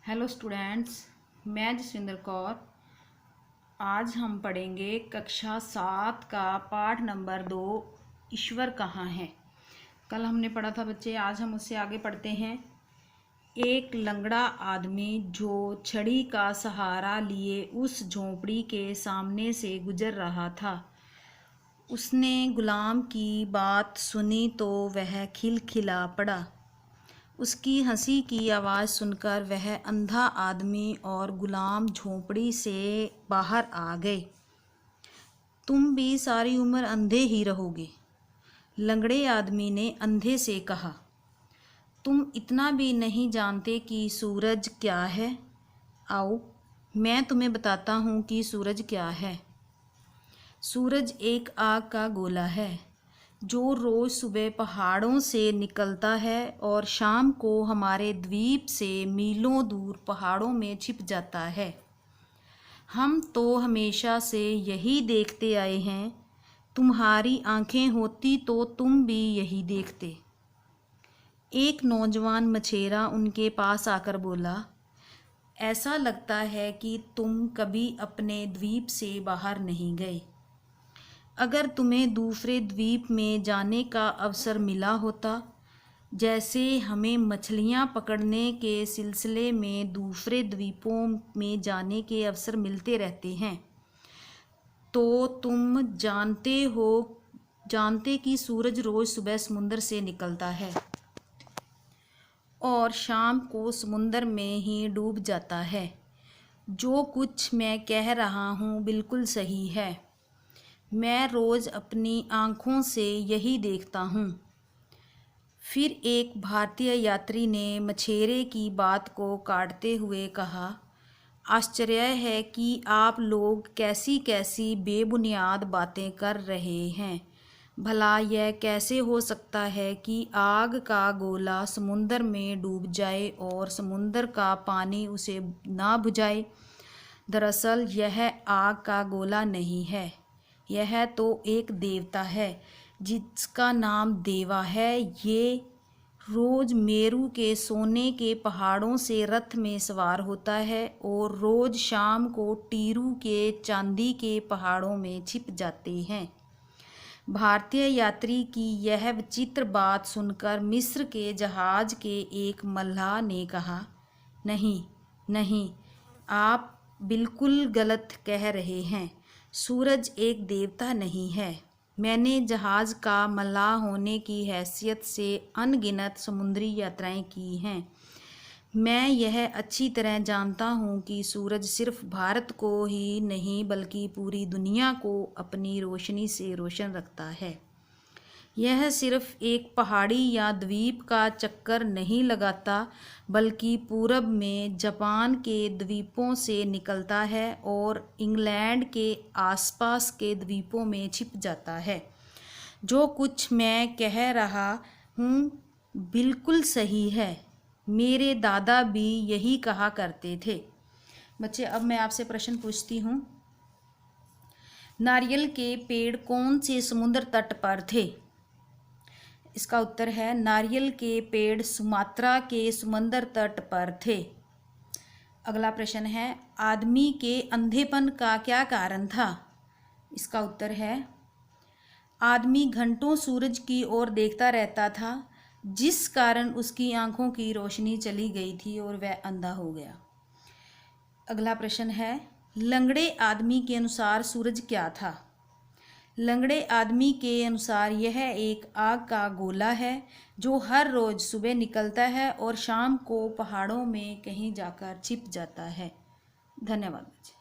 Hello students, मैं जसविंदर कौर। आज हम पढ़ेंगे कक्षा 7 का पाठ नंबर 2, ईश्वर कहाँ है। कल हमने पढ़ा था बच्चे, आज हम उससे आगे पढ़ते हैं। एक लंगड़ा आदमी जो छड़ी का सहारा लिए उस झोंपड़ी के सामने से गुजर रहा था, उसने गुलाम की बात सुनी तो वह खिलखिला पड़ा। उसकी हंसी की आवाज़ सुनकर वह अंधा आदमी और गुलाम झोंपड़ी से बाहर आ गए। तुम भी सारी उम्र अंधे ही रहोगे, लंगड़े आदमी ने अंधे से कहा। तुम इतना भी नहीं जानते कि सूरज क्या है? आओ, मैं तुम्हें बताता हूँ कि सूरज क्या है। सूरज एक आग का गोला है जो रोज़ सुबह पहाड़ों से निकलता है और शाम को हमारे द्वीप से मीलों दूर पहाड़ों में छिप जाता है। हम तो हमेशा से यही देखते आए हैं। तुम्हारी आंखें होती तो तुम भी यही देखते। एक नौजवान मछेरा उनके पास आकर बोला, ऐसा लगता है कि तुम कभी अपने द्वीप से बाहर नहीं गए। अगर तुम्हें दूसरे द्वीप में जाने का अवसर मिला होता, जैसे हमें मछलियाँ पकड़ने के सिलसिले में दूसरे द्वीपों में जाने के अवसर मिलते रहते हैं, तो तुम जानते कि सूरज रोज़ सुबह समुंदर से निकलता है और शाम को समुंदर में ही डूब जाता है। जो कुछ मैं कह रहा हूँ बिल्कुल सही है। मैं रोज़ अपनी आँखों से यही देखता हूँ। फिर एक भारतीय यात्री ने मछेरे की बात को काटते हुए कहा, आश्चर्य है कि आप लोग कैसी कैसी बेबुनियाद बातें कर रहे हैं। भला यह कैसे हो सकता है कि आग का गोला समुंदर में डूब जाए और समुंदर का पानी उसे ना बुझाए? दरअसल यह आग का गोला नहीं है, यह तो एक देवता है जिसका नाम देवा है। ये रोज़ मेरू के सोने के पहाड़ों से रथ में सवार होता है और रोज़ शाम को टीरू के चांदी के पहाड़ों में छिप जाते हैं। भारतीय यात्री की यह विचित्र बात सुनकर मिस्र के जहाज़ के एक मल्लाह ने कहा, नहीं नहीं, आप बिल्कुल गलत कह रहे हैं। सूरज एक देवता नहीं है। मैंने जहाज़ का मल्लाह होने की हैसियत से अनगिनत समुद्री यात्राएं की हैं। मैं यह अच्छी तरह जानता हूँ कि सूरज सिर्फ भारत को ही नहीं बल्कि पूरी दुनिया को अपनी रोशनी से रोशन रखता है। यह सिर्फ एक पहाड़ी या द्वीप का चक्कर नहीं लगाता, बल्कि पूरब में जापान के द्वीपों से निकलता है और इंग्लैंड के आसपास के द्वीपों में छिप जाता है। जो कुछ मैं कह रहा हूँ बिल्कुल सही है। मेरे दादा भी यही कहा करते थे। बच्चे, अब मैं आपसे प्रश्न पूछती हूँ। नारियल के पेड़ कौन से समुद्र तट पर थे? इसका उत्तर है नारियल के पेड़ सुमात्रा के समुद्र तट पर थे। अगला प्रश्न है, आदमी के अंधेपन का क्या कारण था? इसका उत्तर है आदमी घंटों सूरज की ओर देखता रहता था, जिस कारण उसकी आंखों की रोशनी चली गई थी और वह अंधा हो गया। अगला प्रश्न है, लंगड़े आदमी के अनुसार सूरज क्या था? लंगड़े आदमी के अनुसार यह एक आग का गोला है जो हर रोज़ सुबह निकलता है और शाम को पहाड़ों में कहीं जाकर छिप जाता है। धन्यवाद बच्चे।